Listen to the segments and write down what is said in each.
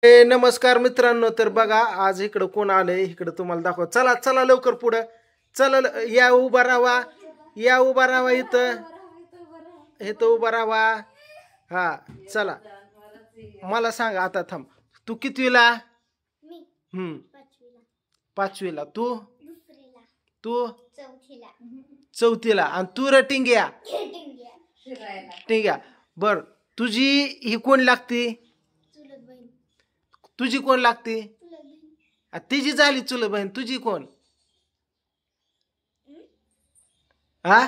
नमस्कार मित्रांनो. तर बघा आज इकडं कोण आलंय इकडं तुम्हाला दाखव. चला चला लवकर पुढं चला या उभा राहा. या उभा राहा इथं इथं उभा राहा. हा चला मला सांग आता थांब. तू कितवीला? हम्म पाचवीला. तू तू चौथीला. आणि तू रटिंग्या टिंग्या. बर तुझी ही कोण लागते? तुझी कोण लागते? तिची झाली चुलत बहीण. तुझी कोण? हा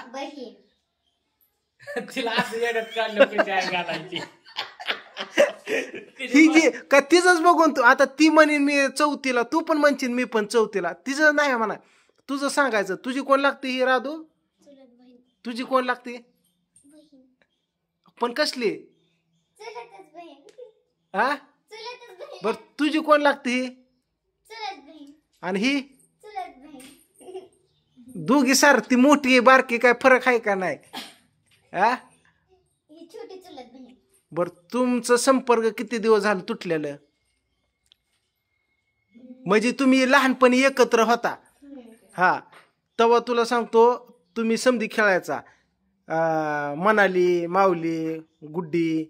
तिला असं येड्यात काढलं की काय घालायची. ही जी का तिचंच बघून तू आता ती म्हणेन मी चौथीला, तू पण म्हणशील मी पण चौथीला. तिचं नाही म्हणा, तुझं सांगायचं. तुझी कोण लागते ही राधू? तुझी कोण लागते? पण कसली? हा बर तुझी कोण लागते ही? आणि ही दोघी सार ती मोठी बारकी काय फरक आहे का नाही? हा बर तुमचं संपर्क किती दिवस झालं तुटलेलं? म्हणजे तुम्ही लहानपणी एकत्र होता. हा तेव्हा तुला सांगतो तुम्ही समधी खेळायचा. मनाली, माऊली, गुड्डी,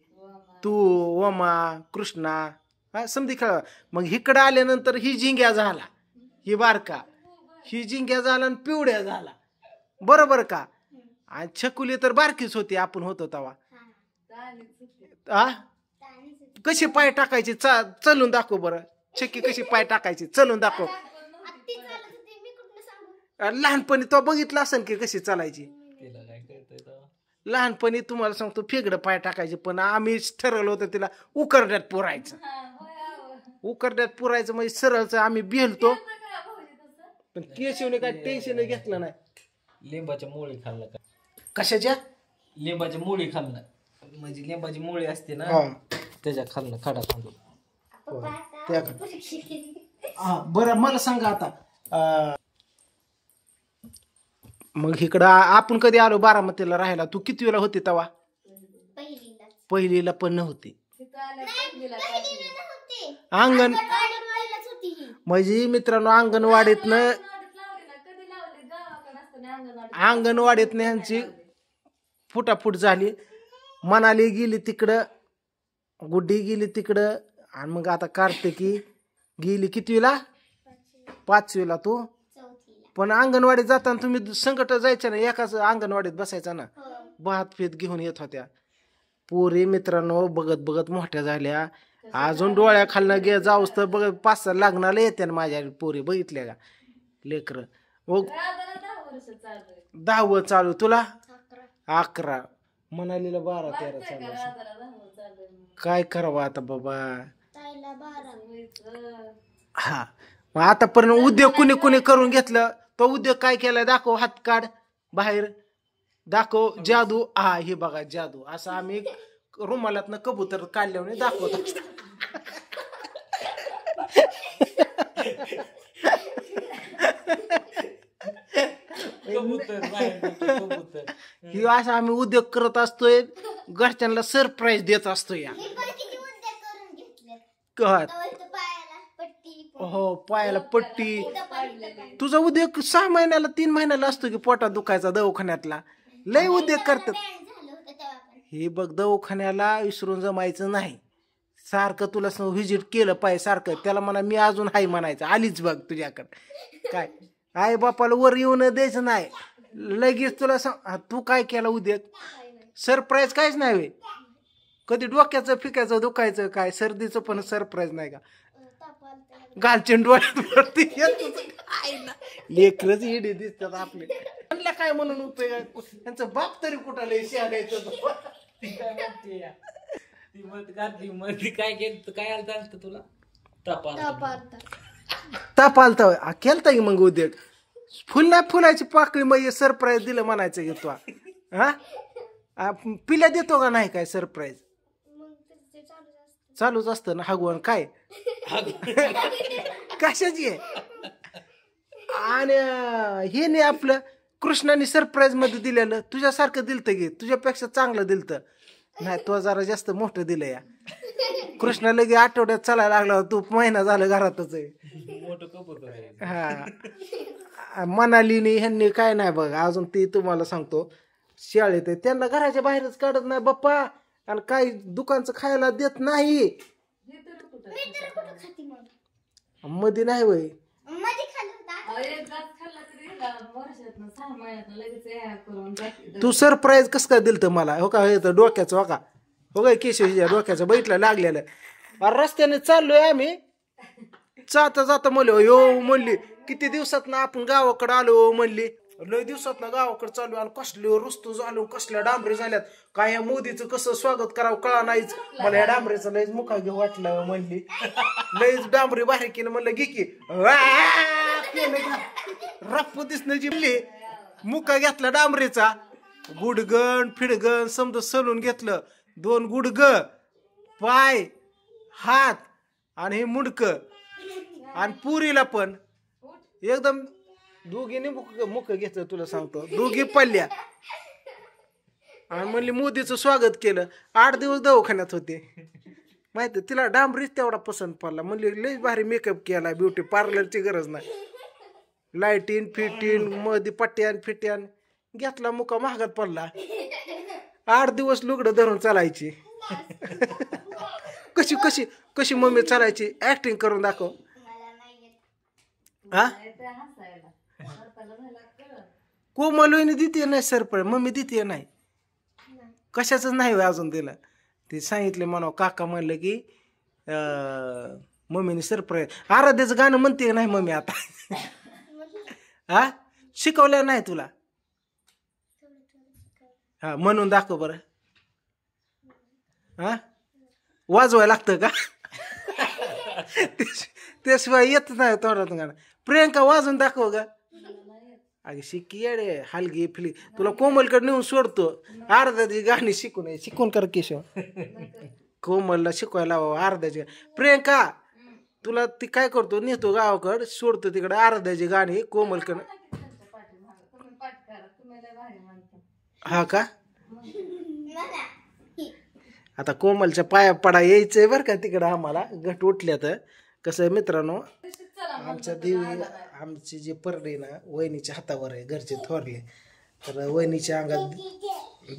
तू, वमा, कृष्णा, हा समधी खेळा. मग इकडं आल्यानंतर ही जिंग्या झाला, ही बारका, ही जिंग्या झाला आणि पिवड्या झाला. बरोबर का? आणि छकुली तर बारकीच होती आपण होतो तेव्हा. कशी पाय टाकायची चलून दाखव बरं. छक्की कशी पाय टाकायची चलून दाखव. लहानपणी तो बघितला असेल की कशी चालायची. लहानपणी तुम्हाला सांगतो फेगडं पाय टाकायचे. पण आम्ही ठरवलं होतं तिला उकरड्यात पुरायचं. उकरड्यात पुरायचं म्हणजे सरळच आम्ही बिलतो. पण केशवने काय टेन्शन घेतलं नाही. लिंबाच्या मुळी खाल्लं का? कशाच्या? लिंबाची मुळी खाल्लं म्हणजे लिंबाची मुळी असते ना त्याच्या खाल्लं खडा खाल्लं. बरं मला सांगा आता. मग इकडं आपण कधी आलो बारामतीला राहायला? तू किती वेळा होती तेव्हा? पहिलीला पण नव्हती. अंगण म्हणजे मित्रांनो अंगणवाडीतनं ह्यांची फुटाफूट झाली. मनाली गेली तिकडं, गुड्डी गेली तिकडं, आणि मग आता कार्तिकी गेली कितवीला? पाचवीला. तू पण अंगणवाडीत जाताना तुम्ही संकट जायचं ना, एकाच अंगणवाडीत बसायचा ना. भात फेत घेऊन येत होत्या पोरी. मित्रांनो बघत बघत मोठ्या झाल्या. अजून डोळ्या खालनं जाऊस तर बघत 5-6 लग्नाला येते ना माझ्या पोरी. बघितल्या का लेकर? मग 10व चालू. तुला 11. म्हणालीला 12-13 चालू. काय करावं आता बाबा. हा मग आतापर्यंत उद्योग कुणी कुणी करून घेतलं. तो उद्योग काय केलाय दाखव. हात काढ बाहेर दाखव. जादू. हा हे बघा जादू. असं आम्ही रुमालातनं कबूतर काढल्याने दाखवत असतो. ही असं आम्ही उद्योग करत असतोय. घरच्यांना सरप्राईज देत असतो. या हो पायाला पट्टी. तुझा उद्योग 6 महिन्याला 3 महिन्याला असतो की पोटात दुखायचा दवाखान्यातला. लय उद्योग करतात हे बघ. दवाखान्याला विसरून जमायचं नाही. सारखं तुला व्हिजिट केलं पाहिजे सारखं. त्याला म्हणा मी अजून हाय म्हणायचं. आलीच बघ तुझ्याकडे. काय आई बापाला वर येऊन द्यायचं नाही लगेच. तुला सांग तू काय केला उद्योग? सरप्राईज काहीच नाही. कधी डोक्याचं फिकायचं दुखायचं काय सर्दीचं पण सरप्राईज नाही का? गालचेन डोळ्यात लेकरच इडे दिसतात आपले. म्हणलं काय म्हणून उपयोग? त्यांचं बाप तरी कुठाला काय केलं काय आलं तुला? ताप आलता. केलता की मग उद्योग. फुल नाही फुलाची पाकळी म्हणजे सरप्राईज दिलं म्हणायचं घेतो. हा पिल्या देतो का नाही काय सरप्राईज? चालूच असतं ना. हगवण काय कशाची आहे? आणि हे नाही आपलं कृष्णाने सरप्राईज मध्ये दिलेलं. तुझ्यासारखं दिलतं गे. तुझ्यापेक्षा चांगलं दिलतं. नाही तो जरा जास्त मोठं दिलं या. कृष्णा लगे आठवड्यात चालायला लागला तू महिना झाला घरातच आहे. मोठं कबूतर आहे. हा मनालीनी ह्यांनी काय नाही बघ अजून ती तुम्हाला सांगतो शाळेत आहे त्यांना घराच्या बाहेरच काढत नाही बाप्पा आणि काही दुकानचं खायला देत नाही. मध्ये नाही वय तू सरप्राईज कस काय दिलत मला हो का डोक्याचं हो का हो काय केशवच्या डोक्याचं बैठला लागलेलं रस्त्याने चाललोय आम्ही जाता जाता म्हणले यो म्हणली किती दिवसात ना आपण गावाकडे आलो म्हणली लय दिवसात ना गावाकडे चालू आणि कसले रुस्तू झालो कसल्या डांबरी झाल्यात काय या मोदीचं कसं स्वागत करावं कळा नाहीच मला या डांबरीचं लयच मुखा घेऊ वाटलं म्हणली लयच डांबरी बाहेर केलं म्हणलं घे की रप्प दिसणं जिमली मुका घेतला डांबरीचा गुडगण फिडगण समजा सलून घेतलं 2 गुडग पाय हात आणि हे मुंडक आणि पुरीला पण एकदम दोघीने मुख घेतलं तुला सांगतो दोघी पडल्या आणि म्हणली मोदीचं स्वागत केलं 8 दिवस दवाखान्यात होते माहिती तिला डांबरीच तेवढा पसंत पडला म्हणली लय भारी मेकअप केला ब्युटी पार्लरची गरज नाही लाईटीन फिटीन मध्ये पट्ट्यान फिट्यान घेतला मुका महागात पडला 8 दिवस लुगडं धरून चालायची कशी कशी कशी मम्मी चालायची ऍक्टिंग करून दाखव हा कोमलवणी देते नाही सरपळ मम्मी देते नाही कशाच नाही अजून तिला ते सांगितले म्हणा काका म्हणलं की मम्मीने सरप्राईज आराध्याचं गाणं म्हणते नाही मम्मी आता हा शिकवलं नाही तुला हा म्हणून दाखव बरं हा वाजवायला लागतं का त्याशिवाय येत नाही तोंडातून गाणं प्रियंका वाजून दाखव का अगे शिकी येडे हलगी फिली तुला कोमलकडे नेऊन सोडतो अर्ध्याची गाणी शिकून शिकून कर केशव कोमलला शिकवायला अर्ध्याची प्रियंका तुला ती काय करतो नेतो गावाकडे सोडतो तिकडे अर्ध्याची गाणी कोमलकडे हा का आता कोमलच्या पाया पडा यायचंय बरं का तिकडं आम्हाला गट उठल्या तर कसं आहे मित्रांनो आमच्या देवी आमची जी परडी ना वहिनीच्या हातावर आहे घरचे थोरले तर वहिनीच्या अंगात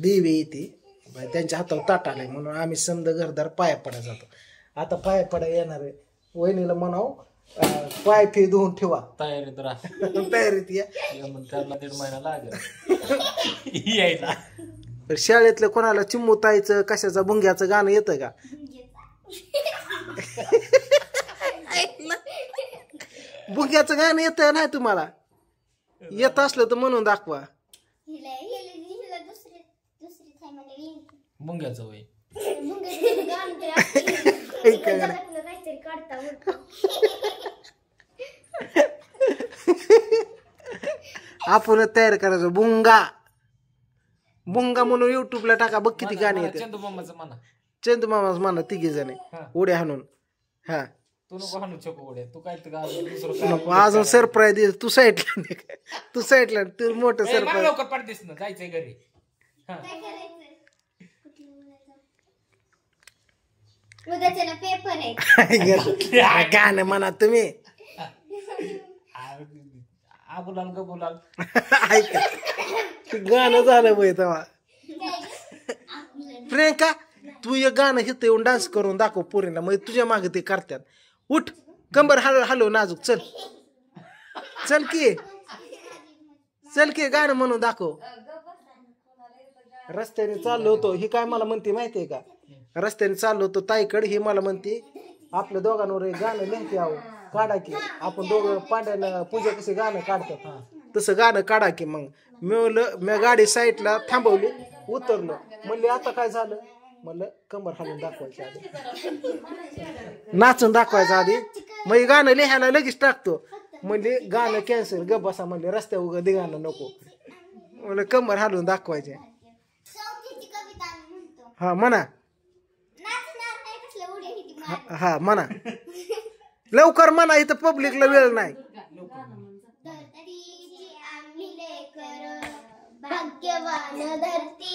देवी येते त्यांच्या हातावर ताट आलंय म्हणून आम्ही समजा घरदार पाया पडा जातो आता पाया पडा येणार आहे वहिनीला म्हणाव पाय फी धुवून ठेवा तयारीत राहा तयारीत या त्याला 1.5 महिना लागेल यायला शाळेतलं कोणाला चिमुतायचं कशाचं भुंग्याचं गाणं येतं का भुंग्याचं गाणं येतं नाही तुम्हाला येत असलं तर म्हणून दाखवा मुंग्याचं वय आपण तयार करायचं बुंगा बुंगा म्हणून युट्यूबला टाका बघ किती गाणी येते चंदू मामाचं म्हणा चंदू मामाच म्हणा 3 जण उड्या हाणून हा तू नको हाणू चको उड्या तू काय दुसरं अजून सरप्राईज दे तू साईडला तू मोठं सरप्राईज लवकर पडतेस ना जायचंय घरी गाणं म्हणा तुम्ही आबुलाल गबुलाल ऐका गाणं झालं बाई तेव्हा प्रियंका तू एक गाणं हिथं येऊन डान्स करून दाखव पोरीला मग तुझ्या मागे ते करतात उठ कंबर हलव नाजूक चल की गाणं म्हणून दाखव रस्त्याने चाललो होतो ही काय मला म्हणते माहितीये का रस्त्याने चाललो होतो ताईकडे ही मला म्हणते आपल्या दोघांवर एक गाणं लिहिते आहो काढा की आपण दोघं पांड्यानं पूजा कशी गाणं काढतात तसं गाणं काढा की मग मी गाडी साईडला थांबवली उतरलो म्हणले आता काय झालं म्हणलं कंबर हालून दाखवायचं आधी नाचून दाखवायचं आधी मग गाणं लिहायला लगेच टाकतो म्हणले गाणं कॅन्सल ग बसा म्हणले रस्त्या उगा दे गाणं नको म्हणलं कंबर हालून दाखवायचे हा म्हणा हा म्हणा लवकर म्हणा इथं पब्लिकला वेळ नाही भाग्यवान धरती